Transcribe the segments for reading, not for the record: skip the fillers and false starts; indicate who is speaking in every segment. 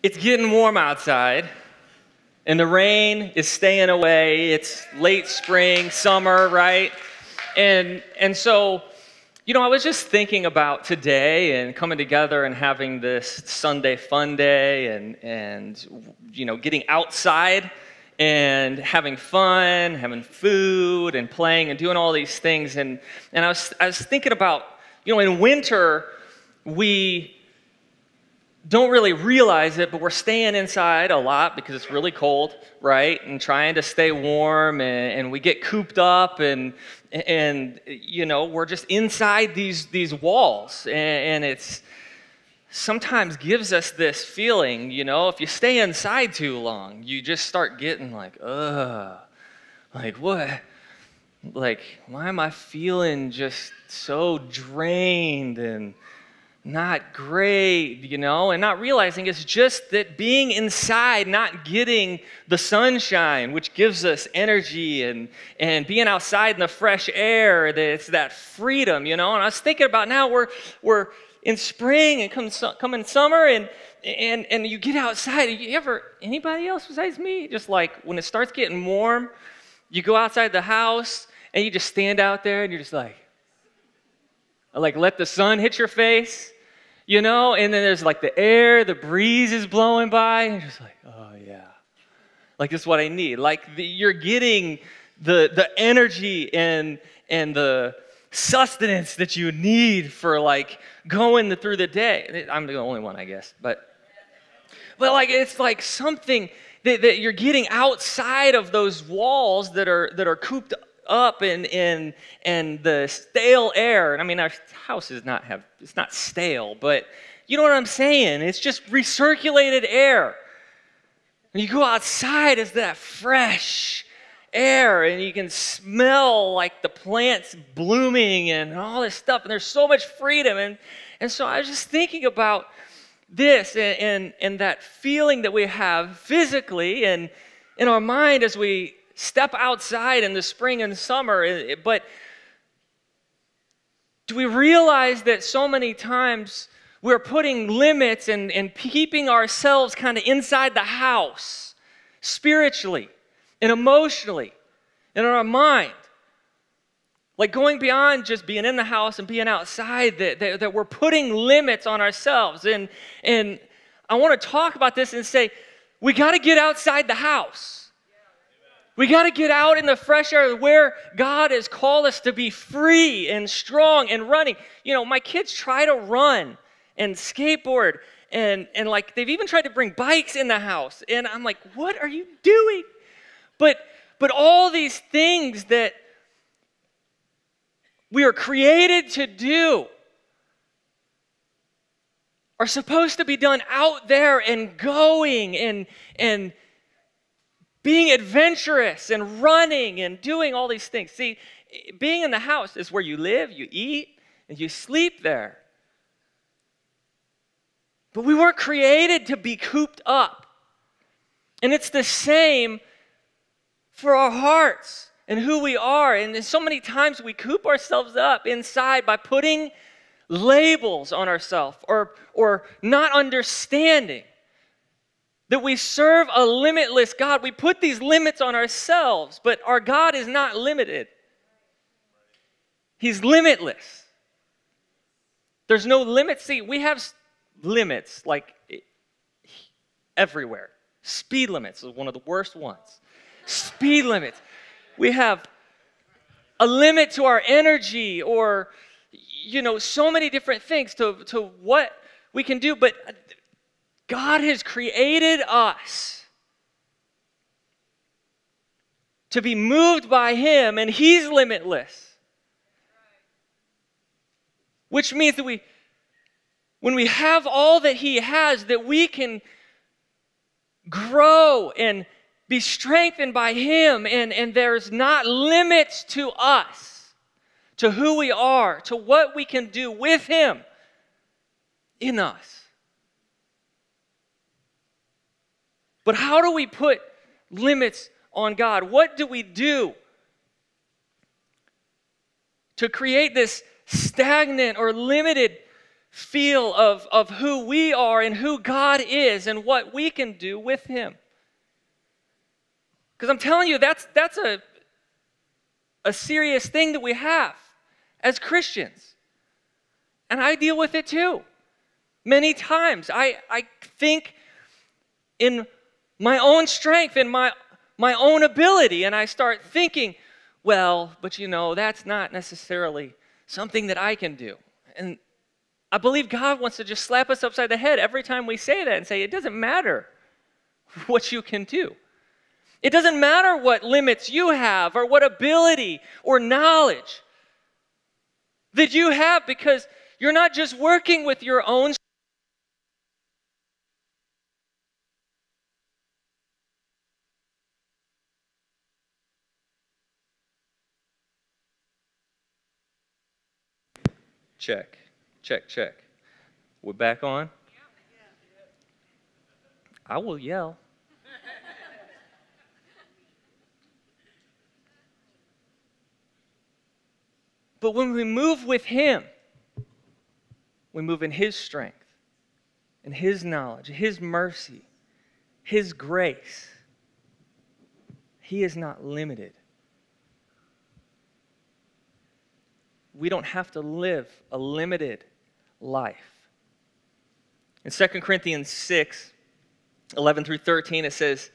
Speaker 1: It's getting warm outside, and the rain is staying away. It's late spring, summer, right? And so, I was just thinking about today and coming together and having this Sunday fun day and getting outside and having fun, having food and playing and doing all these things. And I was thinking about, in winter, we don't really realize it, but we're staying inside a lot because it's really cold, right? And trying to stay warm, and we get cooped up, and we're just inside these walls, and it's sometimes gives us this feeling, if you stay inside too long, you just start getting like, like what? Like, why am I feeling just so drained and not great, and not realizing it's just that being inside, not getting the sunshine, which gives us energy, and being outside in the fresh air, that it's that freedom, And I was thinking about now we're in spring and coming summer, and you get outside. Anybody else besides me, just like when it starts getting warm, you go outside the house and you just stand out there and you're just like let the sun hit your face, and then there's like the air, the breeze is blowing by, and you're just like, oh yeah, like this is what I need. Like you're getting the energy and the sustenance that you need for like going through the day. I'm the only one, I guess, but like it's like something that you're getting outside of those walls that are cooped up in the stale air. And I mean, our house it's not stale, but you know what I'm saying? It's just recirculated air. And you go outside, it's that fresh air, and you can smell like the plants blooming and all this stuff, and there's so much freedom. And so I was just thinking about this and that feeling that we have physically and in our mind as we step outside in the spring and summer. But do we realize that so many times we're putting limits and keeping ourselves kind of inside the house spiritually and emotionally and in our mind? Like going beyond just being in the house and being outside, that we're putting limits on ourselves. And I want to talk about this and say, we got to get outside the house. We got to get out in the fresh air where God has called us to be free and strong and running. My kids try to run and skateboard, and like they've even tried to bring bikes in the house. And I'm like, what are you doing? But all these things that we are created to do are supposed to be done out there and going and being adventurous and running and doing all these things. See, being in the house is where you live, you eat, and you sleep there. But we weren't created to be cooped up. And it's the same for our hearts and who we are. And so many times we coop ourselves up inside by putting labels on ourselves or not understanding that we serve a limitless God. We put these limits on ourselves, but our God is not limited. He's limitless. There's no limits. See, we have limits like everywhere. Speed limits is one of the worst ones. Speed limits. We have a limit to our energy or, so many different things to what we can do, but God has created us to be moved by Him, and He's limitless. Which means that when we have all that He has, that we can grow and be strengthened by Him, and there's not limits to us, to who we are, to what we can do with Him in us. But how do we put limits on God? What do we do to create this stagnant or limited feel of who we are and who God is and what we can do with him. Because I'm telling you, that's a serious thing that we have as Christians. And I deal with it too. Many times I think in my own strength and my own ability, and I start thinking, well, but that's not necessarily something that I can do. And I believe God wants to just slap us upside the head every time we say that and say, it doesn't matter what you can do. It doesn't matter what limits you have or what ability or knowledge that you have, because you're not just working with your own. Check, check, check. We're back on? I will yell. But when we move with him, we move in his strength, in his knowledge, his mercy, his grace. He is not limited. We don't have to live a limited life. In 2 Corinthians 6, 11 through 13, it says,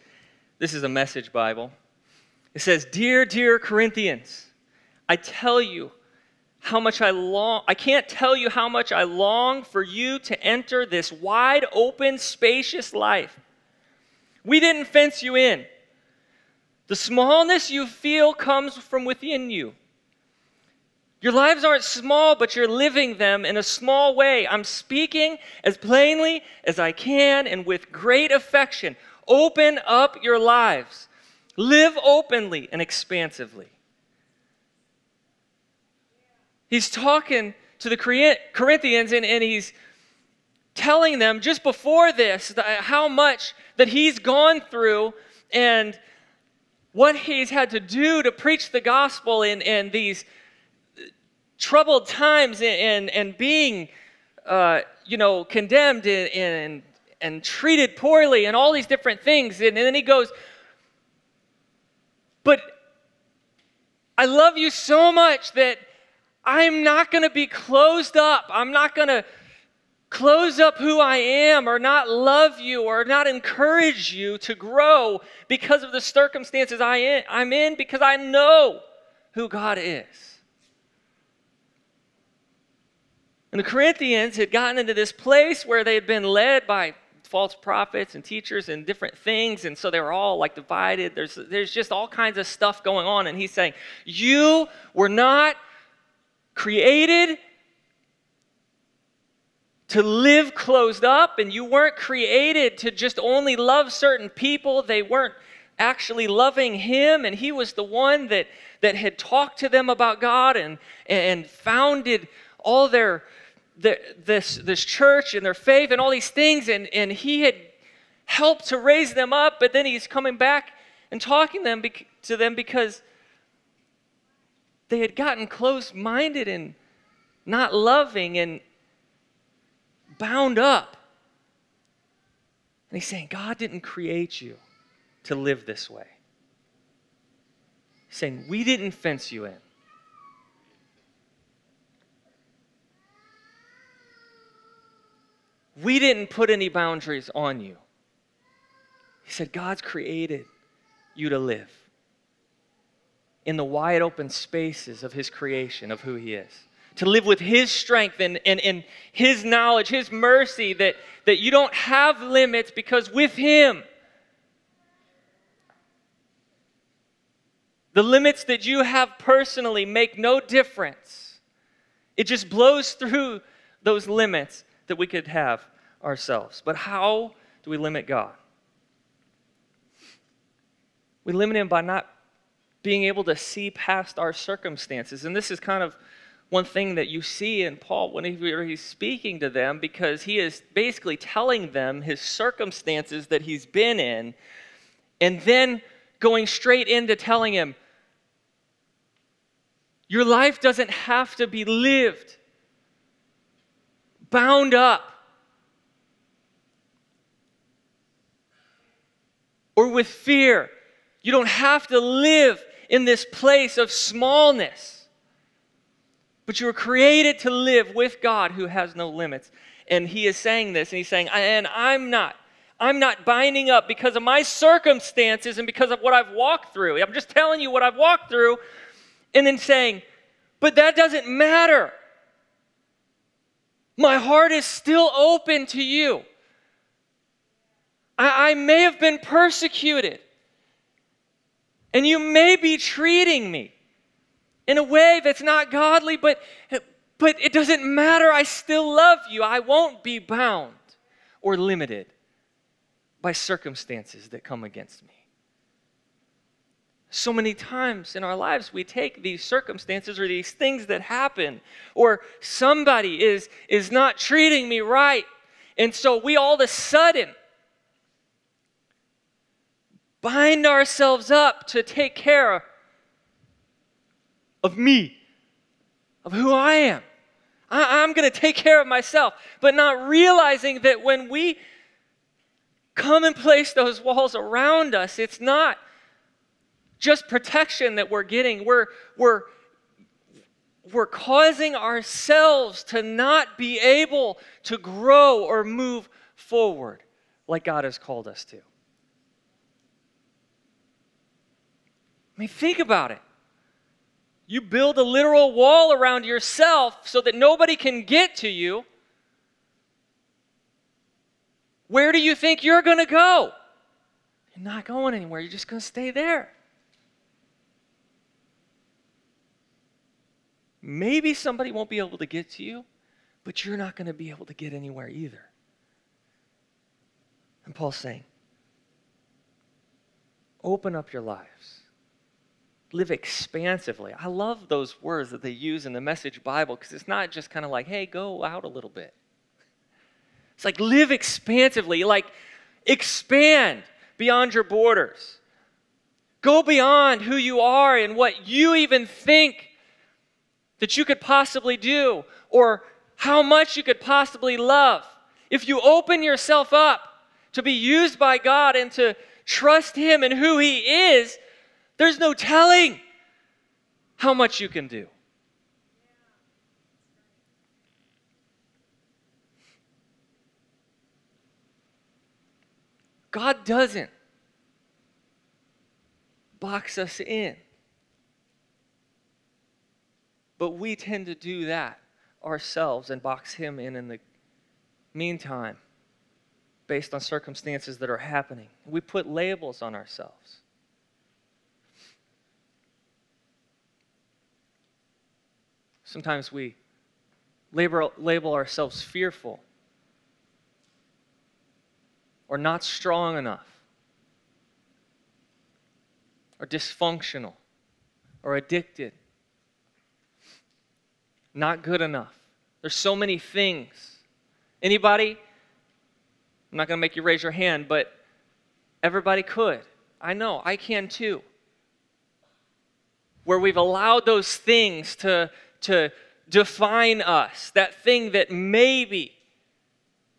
Speaker 1: this is a Message Bible. It says, dear Corinthians, I tell you how much I can't tell you how much I long for you to enter this wide open, spacious life. We didn't fence you in. The smallness you feel comes from within you. Your lives aren't small, but you're living them in a small way. I'm speaking as plainly as I can and with great affection. Open up your lives. Live openly and expansively. He's talking to the Corinthians and he's telling them just before this how much that he's gone through and what he's had to do to preach the gospel in these troubled times and being, condemned and treated poorly and all these different things. And then he goes, but I love you so much that I'm not going to be closed up. I'm not going to close up who I am or not love you or not encourage you to grow because of the circumstances I'm in, because I know who God is. And the Corinthians had gotten into this place where they had been led by false prophets and teachers and different things, and so they were all like divided. There's just all kinds of stuff going on, and he's saying, you were not created to live closed up, and you weren't created to just only love certain people. They weren't actually loving him, and he was the one that had talked to them about God and founded all this church and their faith and all these things, and he had helped to raise them up, but then he's coming back and talking to them because they had gotten close-minded and not loving and bound up. And he's saying, God didn't create you to live this way. He's saying, we didn't fence you in. We didn't put any boundaries on you. He said, God's created you to live in the wide open spaces of his creation, of who he is. To live with his strength and his knowledge, his mercy, that you don't have limits, because with him, the limits that you have personally make no difference. It just blows through those limits that we could have ourselves. But how do we limit God? We limit him by not being able to see past our circumstances. And this is kind of one thing that you see in Paul when he's speaking to them, because he is basically telling them his circumstances that he's been in, and then going straight into telling him, your life doesn't have to be lived bound up or with fear. You don't have to live in this place of smallness, but you were created to live with God who has no limits. And he is saying this, and he's saying, and I'm not binding up because of my circumstances and because of what I've walked through. I'm just telling you what I've walked through, and then saying, but that doesn't matter. My heart is still open to you. I may have been persecuted, and you may be treating me in a way that's not godly, but it doesn't matter. I still love you. I won't be bound or limited by circumstances that come against me. So many times in our lives, we take these circumstances or these things that happen, or somebody is not treating me right, and so we all of a sudden bind ourselves up to take care of me, of who I am. I'm going to take care of myself, but not realizing that when we come and place those walls around us, it's not just protection that we're getting. We're causing ourselves to not be able to grow or move forward like God has called us to. I mean, think about it. You build a literal wall around yourself so that nobody can get to you. Where do you think you're going to go? You're not going anywhere. You're just going to stay there. Maybe somebody won't be able to get to you, but you're not going to be able to get anywhere either. And Paul's saying, open up your lives. Live expansively. I love those words that they use in the Message Bible because it's not just kind of like, hey, go out a little bit. It's like live expansively, like expand beyond your borders. Go beyond who you are and what you even think that you could possibly do or how much you could possibly love. If you open yourself up to be used by God and to trust Him and who He is, there's no telling how much you can do. God doesn't box us in. But we tend to do that ourselves and box Him in the meantime based on circumstances that are happening. We put labels on ourselves. Sometimes we label ourselves fearful or not strong enough or dysfunctional or addicted, not good enough. There's so many things. Anybody? I'm not going to make you raise your hand, but everybody could. I know, I can too. Where we've allowed those things to define us, that thing that maybe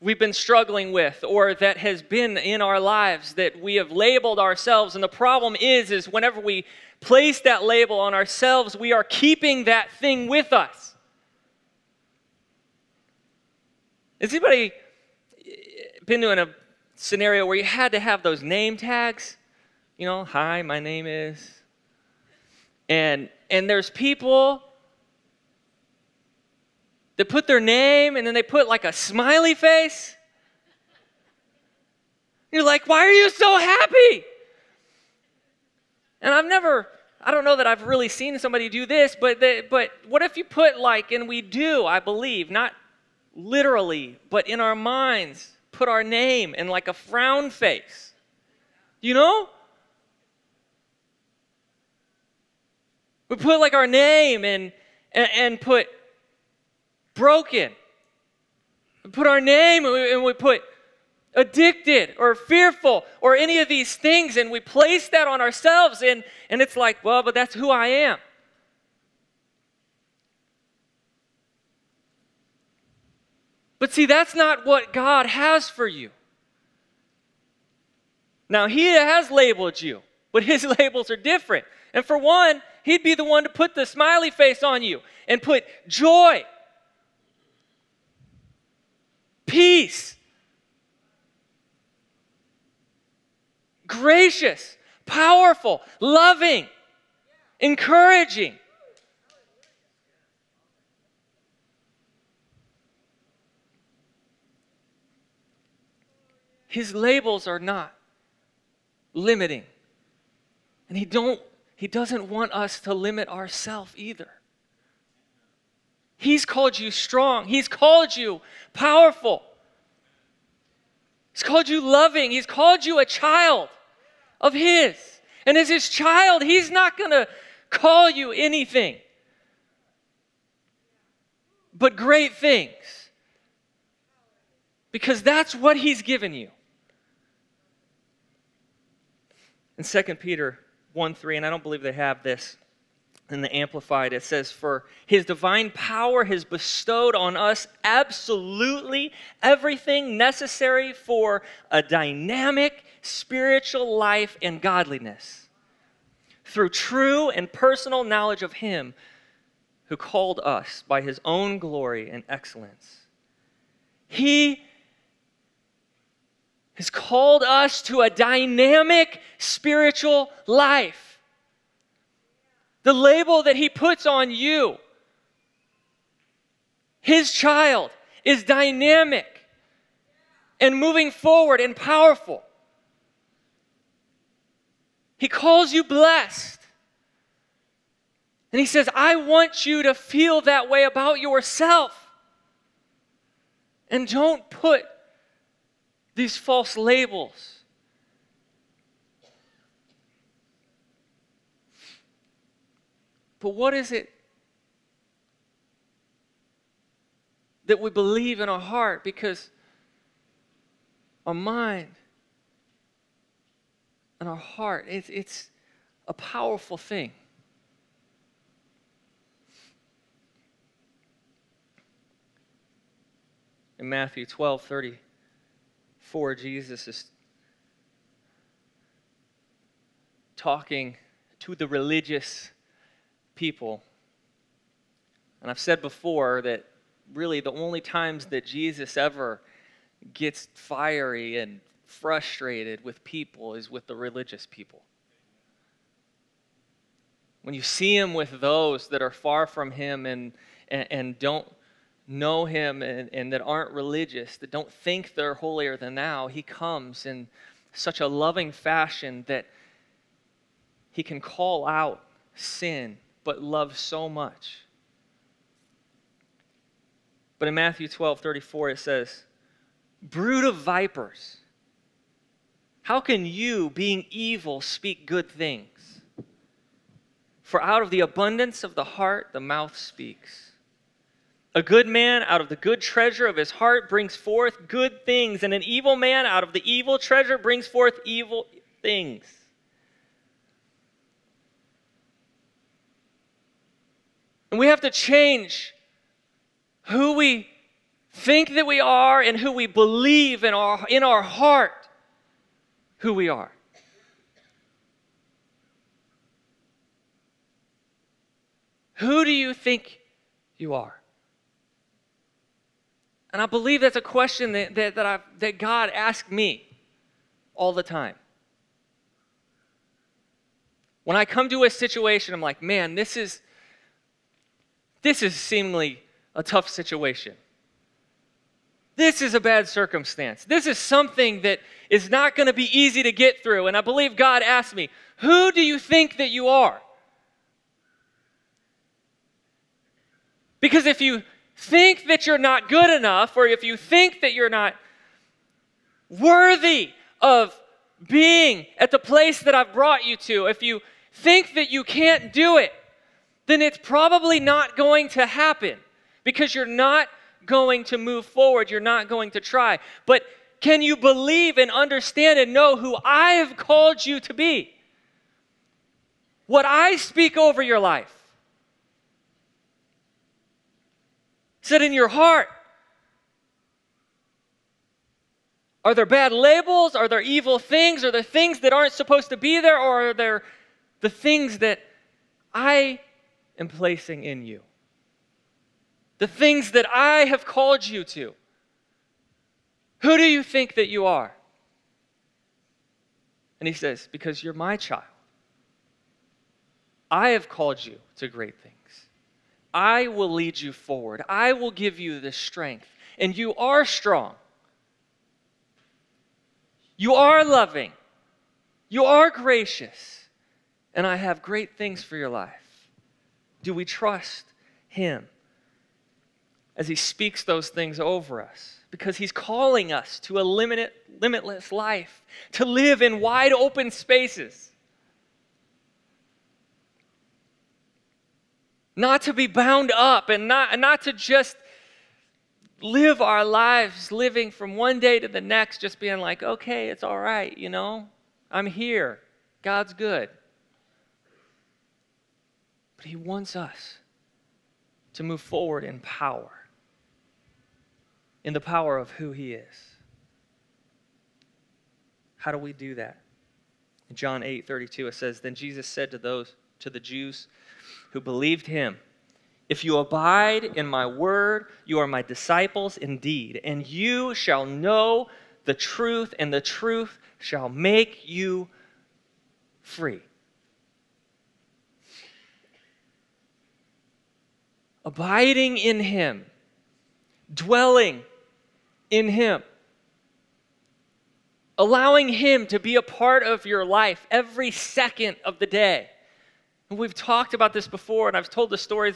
Speaker 1: we've been struggling with or that has been in our lives that we have labeled ourselves. And the problem is whenever we place that label on ourselves, we are keeping that thing with us. Has anybody been in a scenario where you had to have those name tags? You know, hi, my name is. And there's people that put their name and then they put like a smiley face. You're like, why are you so happy? And I don't know that I've really seen somebody do this, but what if you put like, and we do, I believe, not literally, but in our minds, put our name in like a frown face. You know? We put like our name and put broken. We put our name and we put addicted or fearful or any of these things, and we place that on ourselves, and it's like, well, but that's who I am. But see, that's not what God has for you. Now, he has labeled you, but his labels are different. And for one, he'd be the one to put the smiley face on you and put joy, peace, gracious, powerful, loving, encouraging. His labels are not limiting. And he doesn't want us to limit ourselves either. He's called you strong. He's called you powerful. He's called you loving. He's called you a child of his. And as his child, he's not going to call you anything but great things. Because that's what he's given you. In 2 Peter 1:3, and I don't believe they have this in the Amplified, it says, "For his divine power has bestowed on us absolutely everything necessary for a dynamic spiritual life and godliness, through true and personal knowledge of him who called us by his own glory and excellence." He has called us to a dynamic spiritual life. The label that he puts on you, his child, is dynamic and moving forward and powerful. He calls you blessed. And he says, I want you to feel that way about yourself. And don't put these false labels. But what is it that we believe in our heart? Because our mind and our heart, it's a powerful thing. In Matthew 12:34, Jesus is talking to the religious people. And I've said before that really the only times that Jesus ever gets fiery and frustrated with people is with the religious people. When you see him with those that are far from him and don't know him and that aren't religious, that don't think they're holier than thou, he comes in such a loving fashion that he can call out sin, but love so much. But in Matthew 12:34 it says, "Brood of vipers, how can you, being evil, speak good things? For out of the abundance of the heart the mouth speaks. A good man out of the good treasure of his heart brings forth good things, and an evil man out of the evil treasure brings forth evil things." And we have to change who we think that we are and who we believe in our heart who we are. Who do you think you are? And I believe that's a question that God asked me all the time. When I come to a situation, I'm like, man, this is seemingly a tough situation. This is a bad circumstance. This is something that is not going to be easy to get through. And I believe God asked me, who do you think that you are? Because if you think that you're not good enough, or if you think that you're not worthy of being at the place that I've brought you to, if you think that you can't do it, then it's probably not going to happen because you're not going to move forward. You're not going to try. But can you believe and understand and know who I have called you to be? What I speak over your life. Said in your heart, Are there bad labels? Are there evil things? Are there things that aren't supposed to be there? Or are there the things that I am placing in you? The things that I have called you to. Who do you think that you are? And he says, because you're my child. I have called you to great things. I will lead you forward. I will give you the strength. And you are strong. You are loving. You are gracious. And I have great things for your life. Do we trust him as he speaks those things over us? Because he's calling us to a limitless life, to live in wide open spaces. Not to be bound up and not to just live our lives living from one day to the next, just being like, okay, it's all right, you know, I'm here. God's good. But he wants us to move forward in power, in the power of who he is. How do we do that? In John 8:32, it says, then Jesus said to the Jews who believed him, if you abide in my word, you are my disciples indeed, and you shall know the truth, and the truth shall make you free. Abiding in him, dwelling in him, allowing him to be a part of your life every second of the day. And we've talked about this before, and I've told the story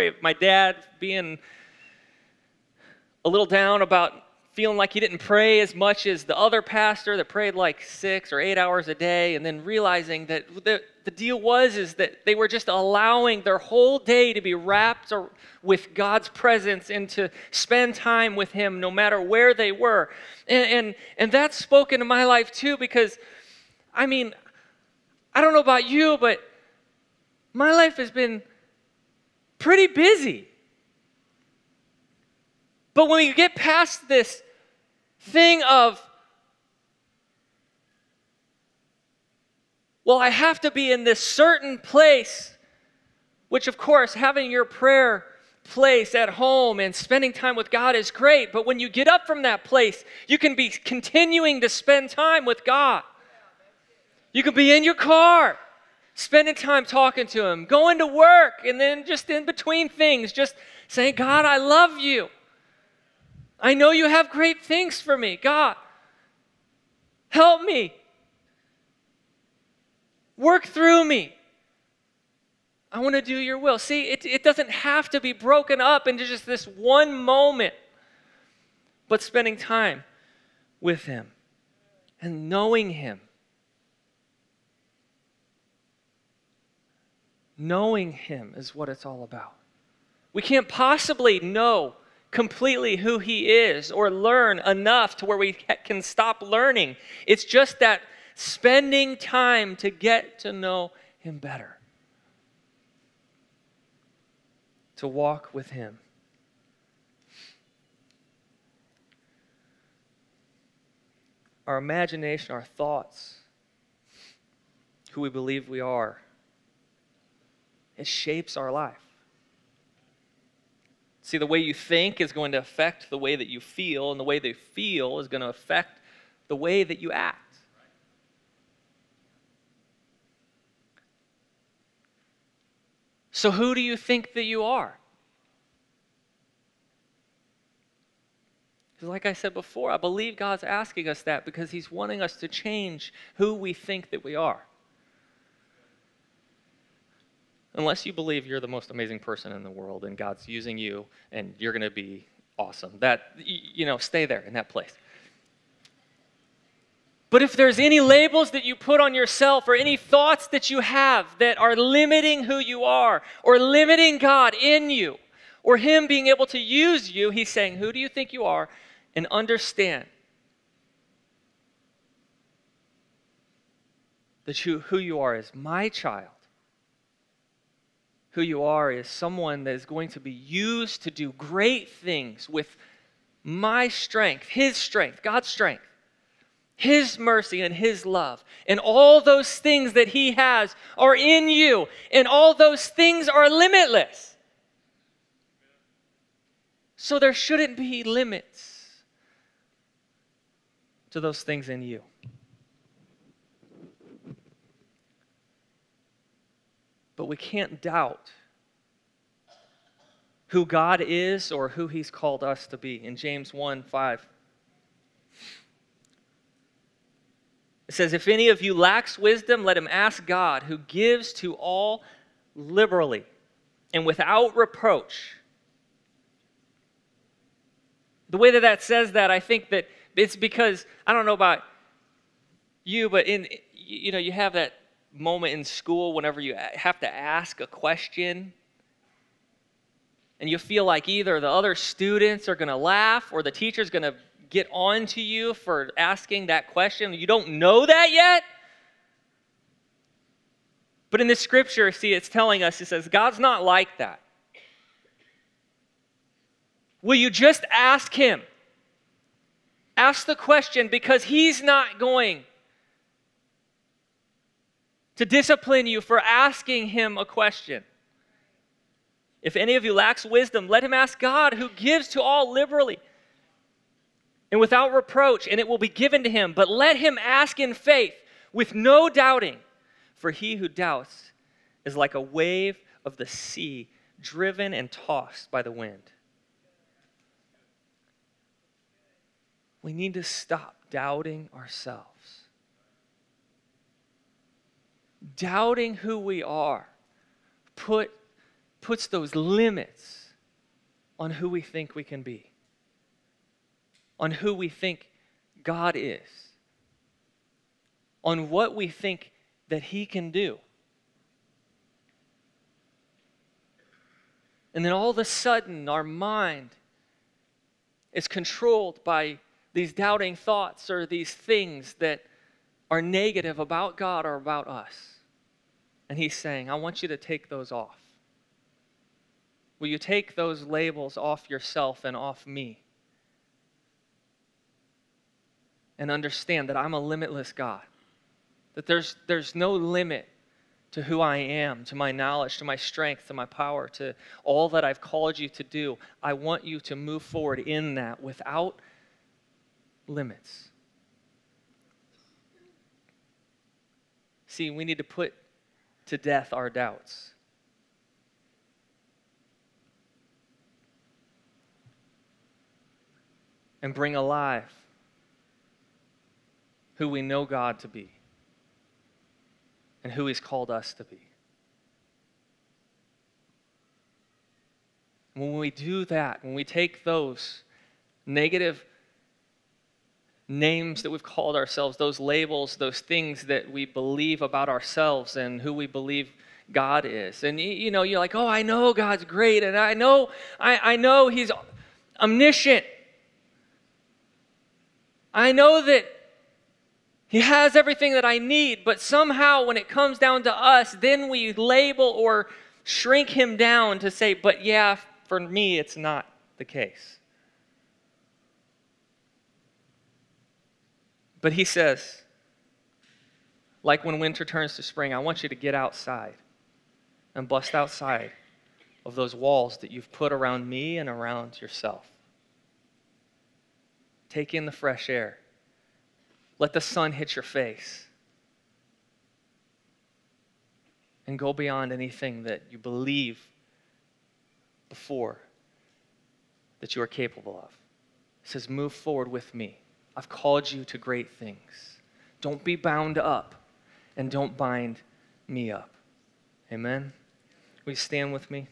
Speaker 1: of my dad being a little down about feeling like he didn't pray as much as the other pastor that prayed like 6 or 8 hours a day, and then realizing that the deal is that they were just allowing their whole day to be wrapped with God's presence and to spend time with him no matter where they were. And that's spoken to my life too, because, I mean, I don't know about you, but my life has been pretty busy. But when you get past this thing of, well, I have to be in this certain place, which of course, having your prayer place at home and spending time with God is great, but when you get up from that place, you can be continuing to spend time with God. You can be in your car, spending time talking to him, going to work, and then just in between things, just saying, God, I love you. I know you have great things for me. God, help me. Work through me. I want to do your will. See, it doesn't have to be broken up into just this one moment, but spending time with him and knowing him. Knowing him is what it's all about. We can't possibly know completely who he is or learn enough to where we can stop learning. It's just that spending time to get to know him better. To walk with him. Our imagination, our thoughts, who we believe we are, it shapes our life. See, the way you think is going to affect the way that you feel, and the way that you feel is going to affect the way that you act. So who do you think that you are? Because like I said before, I believe God's asking us that because he's wanting us to change who we think that we are. Unless you believe you're the most amazing person in the world and God's using you and you're going to be awesome. Stay there in that place. But if there's any labels that you put on yourself or any thoughts that you have that are limiting who you are or limiting God in you or him being able to use you, he's saying, who do you think you are? And understand that who you are is my child. Who you are is someone that is going to be used to do great things with my strength, his strength, God's strength, his mercy and his love, and all those things that he has are in you, and all those things are limitless. So there shouldn't be limits to those things in you. But we can't doubt who God is or who he's called us to be. In James 1:5, it says, if any of you lacks wisdom, let him ask God, who gives to all liberally and without reproach. The way that says that, I think that it's because, I don't know about you, but you have that moment in school whenever you have to ask a question and you feel like either the other students are going to laugh or the teacher's going to get on to you for asking that question. You don't know that yet. But in this scripture, see, it's telling us, it says, God's not like that. Will you just ask him? Ask the question, because he's not going to discipline you for asking him a question. If any of you lacks wisdom, let him ask God, who gives to all liberally and without reproach, and it will be given to him. But let him ask in faith with no doubting, for he who doubts is like a wave of the sea, driven and tossed by the wind. We need to stop doubting ourselves. Doubting who we are puts those limits on who we think we can be, on who we think God is, on what we think that he can do. And then all of a sudden, our mind is controlled by these doubting thoughts or these things that are negative about God or about us. And he's saying, I want you to take those off. Will you take those labels off yourself and off me? And understand that I'm a limitless God. That there's no limit to who I am, to my knowledge, to my strength, to my power, to all that I've called you to do. I want you to move forward in that without limits. See, we need to put to death our doubts. And bring alive who we know God to be and who he's called us to be. When we do that, when we take those negative names that we've called ourselves, those labels, those things that we believe about ourselves and who we believe God is. And you're like, oh, I know God's great, and I know he's omniscient. I know that he has everything that I need, but somehow when it comes down to us, then we label or shrink him down to say, but yeah, for me, it's not the case. But he says, like when winter turns to spring, I want you to get outside and bust outside of those walls that you've put around me and around yourself. Take in the fresh air. Let the sun hit your face. And go beyond anything that you believe before that you are capable of. He says, move forward with me. I've called you to great things. Don't be bound up and don't bind me up. Amen? Will you stand with me?